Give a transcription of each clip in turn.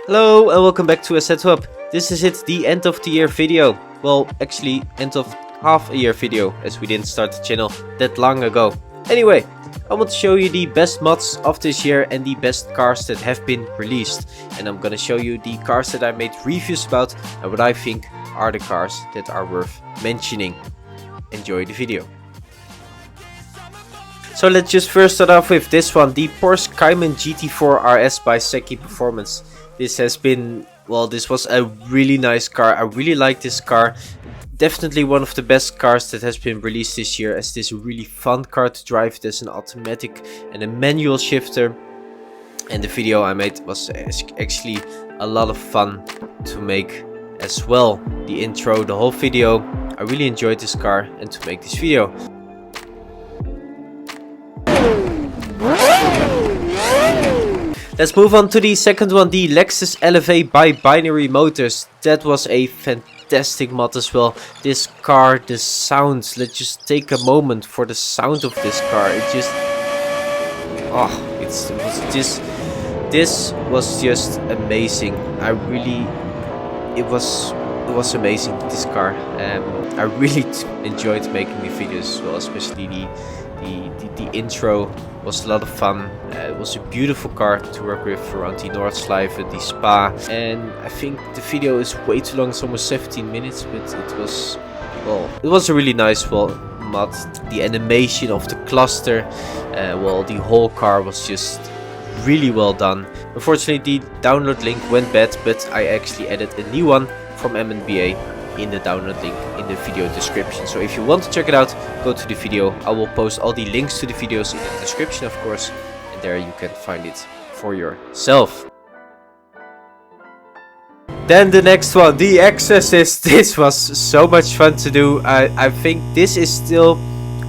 Hello and welcome back to Assetto Hub. This is the end of the year video. Well, actually end of half a year video, as we didn't start the channel that long ago. Anyway, I want to show you the best mods of this year and the best cars that have been released. And I'm gonna show you the cars that I made reviews about and what I think are the cars that are worth mentioning. Enjoy the video. So let's just first start off with this one, the Porsche Cayenne GT4 RS by Seki Performance. This has been, well, this was a really nice car. I really like this car. Definitely one of the best cars that has been released this year, as this really fun car to drive. There's an automatic and a manual shifter. And the video I made was actually a lot of fun to make as well. The intro, the whole video. I really enjoyed this car and to make this video. Let's move on to the second one, the Lexus LFA by Binary Motors. That was a fantastic mod as well. This car, the sounds, let's just take a moment for the sound of this car. It just, this was just amazing. It was amazing, this car. I really enjoyed making the videos as well, especially the intro was a lot of fun. It was a beautiful car to work with around the Noordslijven, the Spa, and I think the video is way too long. It's almost 17 minutes, but it was a really nice mod. The animation of the cluster, the whole car was just really well done. Unfortunately, the download link went bad, but I actually added a new one from MNBA in the download link in the video description. So if you want to check it out, go to the video. I will post all the links to the videos in the description, of course, and there you can find it for yourself. Then the next one, the Exorcist. This was so much fun to do. I think this is still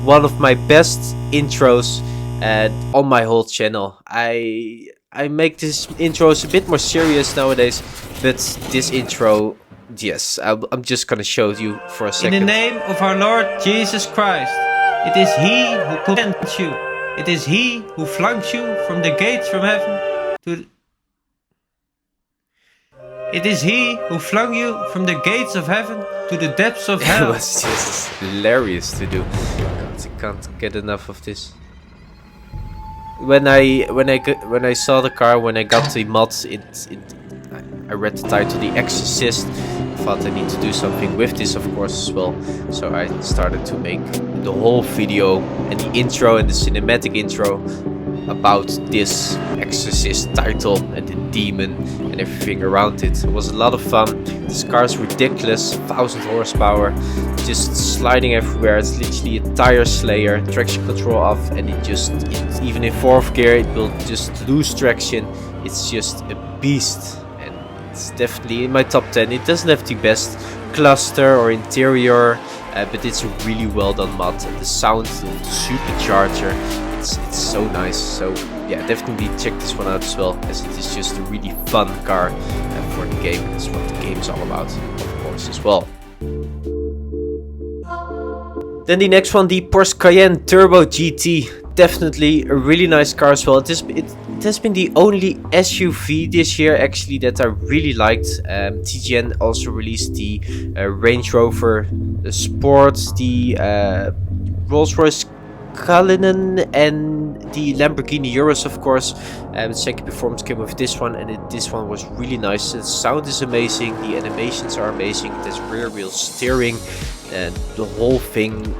one of my best intros on my whole channel. I make these intros a bit more serious nowadays, but this intro, yes, I'm just gonna show you for a second. In the name of our Lord Jesus Christ, it is He who commands you. It is He who flunks you from the gates from heaven to. It is He who flung you from the gates of heaven to the depths of hell. It was just hilarious to do. God, I can't get enough of this. When I saw the car, when I got the mod, I read the title, The Exorcist. I thought I need to do something with this, of course, as well. So I started to make the whole video and the intro and the cinematic intro about this Exorcist title and the demon and everything around it. It was a lot of fun. This car is ridiculous, 1000 horsepower, just sliding everywhere. It's literally a tire slayer, traction control off, and even in 4th gear it will just lose traction. It's just a beast. It's definitely in my top 10. It doesn't have the best cluster or interior, but it's a really well done mod. And the sound of the supercharger, it's so nice. So yeah, definitely check this one out as well, as it is just a really fun car for the game. That's what the game is all about, of course, as well. Then the next one, the Porsche Cayenne Turbo GT. Definitely a really nice car as well. It has been the only SUV this year actually that I really liked. TGN also released the Range Rover Sport, the Rolls-Royce Cullinan, and the Lamborghini Urus, of course. Seki Performance came with this one, and this one was really nice. The sound is amazing, the animations are amazing. It has rear wheel steering, and the whole thing,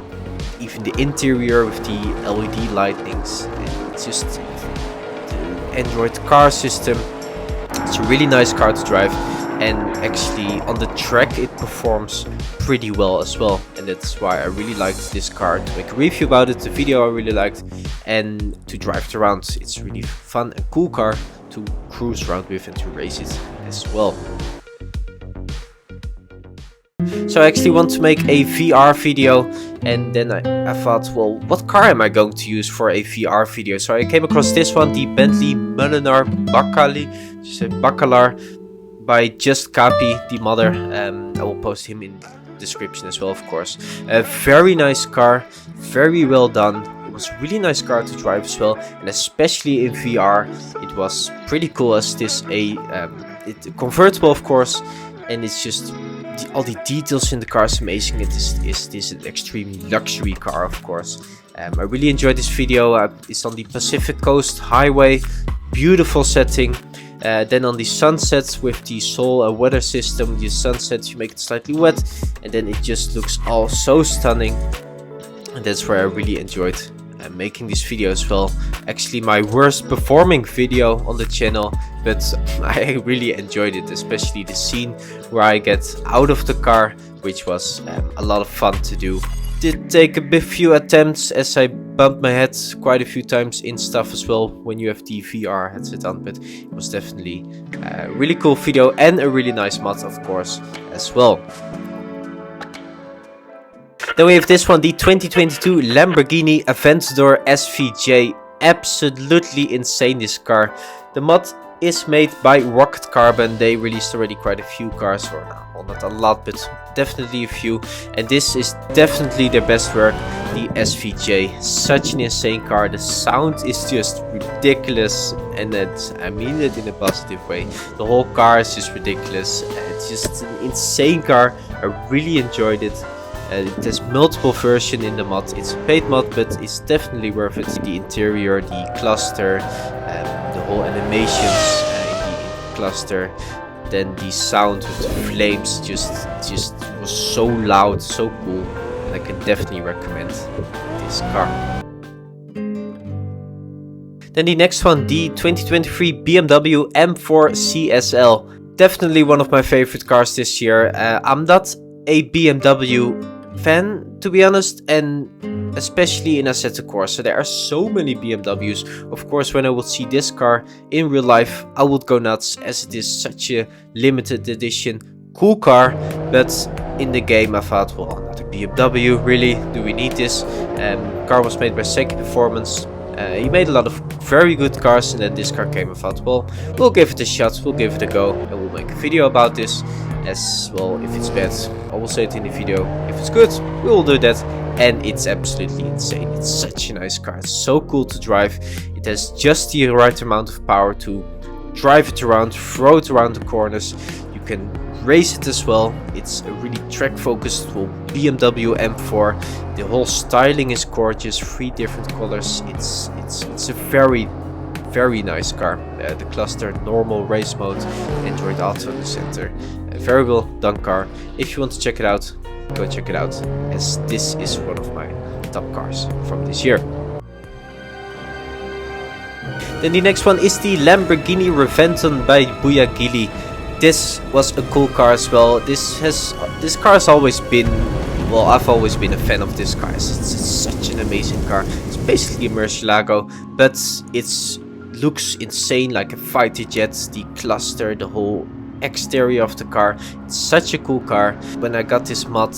even the interior with the LED lightnings, it's just the Android car system. It's a really nice car to drive, and actually on the track it performs pretty well as well, and that's why I really liked this car to make a review about it. The video I really liked, and to drive it around. It's a really fun and cool car to cruise around with and to race it as well. So I actually want to make a VR video, and then I thought, well, what car am I going to use for a VR video? So I came across this one, the Bentley Mulliner Bacalar by Just Capi, the modder. I will post him in the description as well, of course. A very nice car, very well done. It was a really nice car to drive as well, and especially in VR, it was pretty cool, as this it's convertible, of course, and it's just all the details in the car is amazing. This is an extremely luxury car, of course. I really enjoyed this video. It's on the Pacific Coast Highway, beautiful setting. Then on the sunsets with the solar weather system, the sunsets you make it slightly wet, and then it just looks all so stunning. And that's where I really enjoyed making this video as well. Actually my worst performing video on the channel, but I really enjoyed it, especially the scene where I get out of the car, which was a lot of fun to do. Did take a few attempts as I bumped my head quite a few times in stuff as well when you have the VR headset on, but it was definitely a really cool video and a really nice mod, of course, as well. Then we have this one, the 2022 Lamborghini Aventador SVJ. Absolutely insane, this car. The mod is made by Rocket Carbon. They released already quite a few cars, or well, not a lot, but definitely a few. And this is definitely their best work, the SVJ. Such an insane car. The sound is just ridiculous, and I mean it in a positive way. The whole car is just ridiculous. It's just an insane car. I really enjoyed it. There's multiple versions in the mod. It's a paid mod, but it's definitely worth it. The interior, the cluster, the whole animations in the cluster, then the sound with the flames just was so loud, so cool, and I can definitely recommend this car. Then the next one, the 2023 BMW M4 CSL. Definitely one of my favorite cars this year. I'm not a BMW fan, to be honest, and especially in Assetto Corsa. There are so many BMWs. Of course, when I would see this car in real life, I would go nuts, as it is such a limited edition cool car. But in the game I thought, well, not a BMW, really, do we need this? Car was made by Seki Performance. He made a lot of very good cars, and then this car came. I thought, well, we'll give it a shot, we'll give it a go, and we'll make a video about this. As well, if it's bad, I will say it in the video. If it's good, we will do that. And it's absolutely insane. It's such a nice car. It's so cool to drive. It has just the right amount of power to drive it around, throw it around the corners. You can race it as well. It's a really track focused BMW M4. The whole styling is gorgeous. 3 different colors. It's a very nice car. The cluster, normal, race mode, Android Auto in the center. A very well done car. If you want to check it out, go check it out, as this is one of my top cars from this year. Then the next one is the Lamborghini Reventon by Bugatti. This was a cool car as well. This car has always been, well, I've always been a fan of this car. It's such an amazing car. It's basically a Murcielago, but it looks insane, like a fighter jet. The cluster, the whole exterior of the car, it's such a cool car. When I got this mod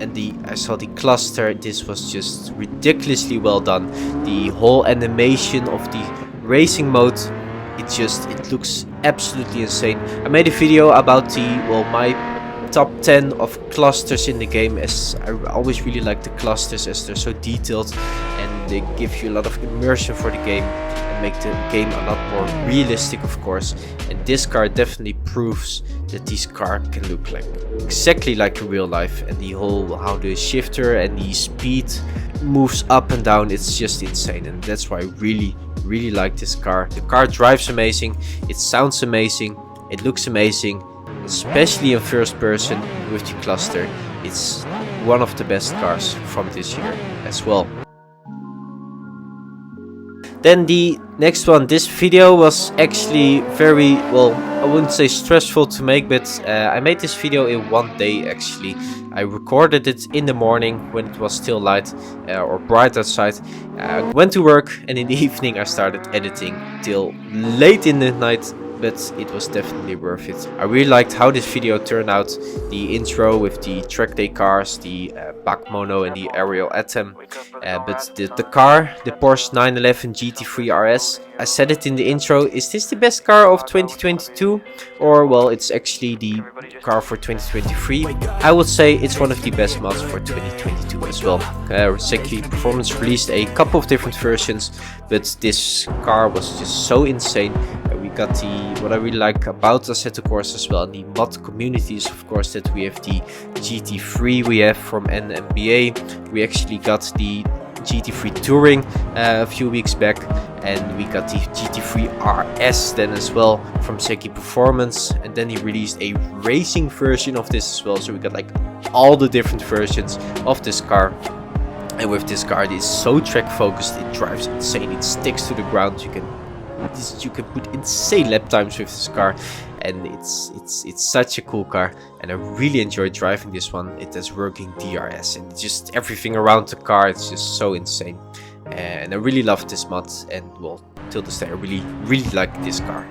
and I saw the cluster, this was just ridiculously well done. The whole animation of the racing mode, it looks absolutely insane. I made a video about my top 10 of clusters in the game, as I always really like the clusters, as they're so detailed and they give you a lot of immersion for the game and make the game a lot more realistic, of course. And this car definitely proves that this car can look like exactly like in real life, and the whole how the shifter and the speed moves up and down, it's just insane. And that's why I really like this car. The car drives amazing, it sounds amazing, it looks amazing, especially in first person with the cluster. It's one of the best cars from this year as well. Then the next one, this video was actually very, well, I wouldn't say stressful to make, but I made this video in one day actually. I recorded it in the morning when it was still light or bright outside. I went to work, and in the evening I started editing till late in the night. But it was definitely worth it. I really liked how this video turned out. The intro with the track day cars, the back mono and the aerial atom. But the car, the Porsche 911 GT3 RS, I said it in the intro, is this the best car of 2022? Or, well, it's actually the car for 2023. I would say it's one of the best mods for 2022 as well. Seki Performance released a couple of different versions, but this car was just so insane. We got what I really like about Assetto Corsa as well, and the mod communities, of course, that we have the GT3 we have from NBA. We actually got the GT3 Touring a few weeks back, and we got the GT3 RS then as well from Seki Performance, and then he released a racing version of this as well. So we got like all the different versions of this car. And with this car, it is so track focused, it drives insane, it sticks to the ground. You can put insane lap times with this car, and it's such a cool car, and I really enjoy driving this one. It has working DRS and just everything around the car, it's just so insane. And I really love this mod, and well, till this day I really like this car.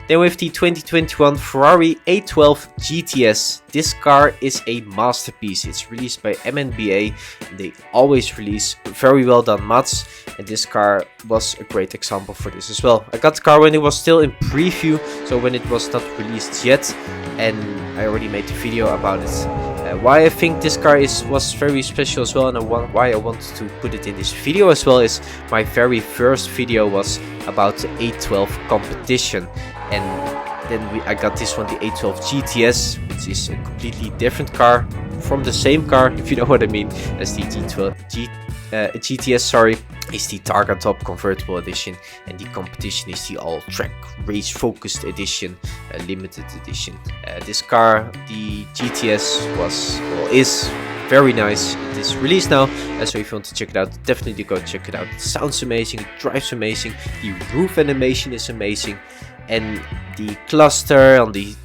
Then with the 2021 Ferrari 812 GTS, this car is a masterpiece. It's released by MNBA, and they always release very well done mods, and this car was a great example for this as well. I got the car when it was still in preview, so when it was not released yet, and I already made a video about it. Why I think this car was very special as well, and why I wanted to put it in this video as well, is my very first video was about the 812 competition, and then I got this one, the 812 GTS, which is a completely different car from the same car, if you know what I mean, as the GTS, sorry, is the Targa Top convertible edition, and the competition is the all track race focused edition, limited edition. This car, the GTS, is very nice. It is released now, so if you want to check it out, definitely go check it out. It sounds amazing, it drives amazing, the roof animation is amazing, and the cluster on the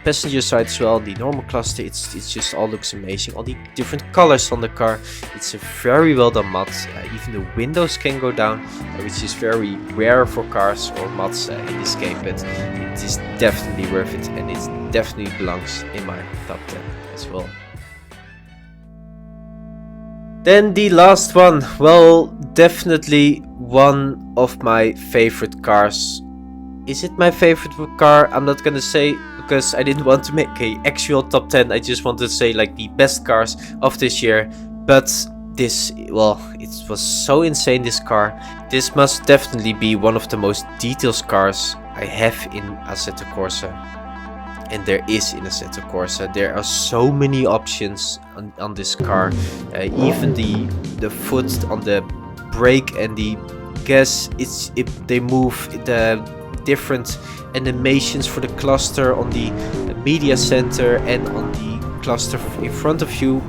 passenger side as well, the normal cluster, it's just all looks amazing. All the different colors on the car, it's a very well done mod. Even the windows can go down, which is very rare for cars or mods in this game, but it is definitely worth it, and it definitely belongs in my top 10 as well. Then the last one, well, definitely one of my favorite cars. Is it my favorite car? I'm not gonna say, because I didn't want to make an actual top 10. I just wanted to say like the best cars of this year. But this, well, it was so insane, this car. This must definitely be one of the most detailed cars I have in Assetto Corsa. And there is in Assetto Corsa. There are so many options on this car. Even the foot on the brake and the gas, they move the different animations for the cluster on the media center and on the cluster in front of you,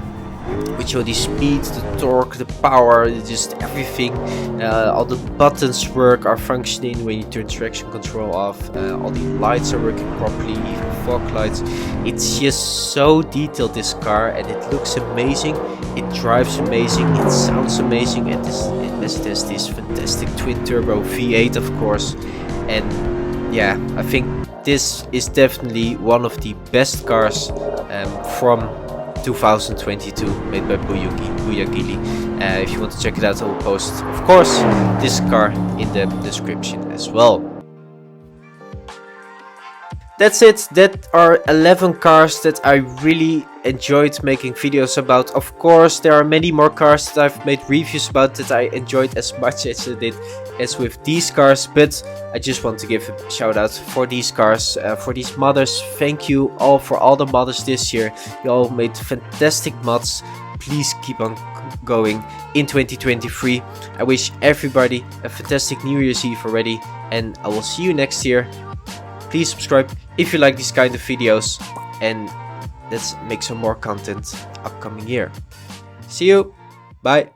which show the speed, the torque, the power, just everything. All the buttons are functioning when you turn traction control off. All the lights are working properly, even fog lights. It's just so detailed, this car, and it looks amazing. It drives amazing, it sounds amazing, and it has this fantastic twin turbo V8, of course. And yeah, I think this is definitely one of the best cars from 2022, made by Buyagili. If you want to check it out, I will post, of course, this car in the description as well. That's it. That are 11 cars that I really enjoyed making videos about. Of course, there are many more cars that I've made reviews about that I enjoyed as much as I did as with these cars, but I just want to give a shout out for these cars, for these modders. Thank you all for all the modders this year. You all made fantastic mods. Please keep on going in 2023. I wish everybody a fantastic New Year's Eve already, and I will see you next year. Please subscribe if you like these kind of videos, and let's make some more content upcoming year. See you. Bye.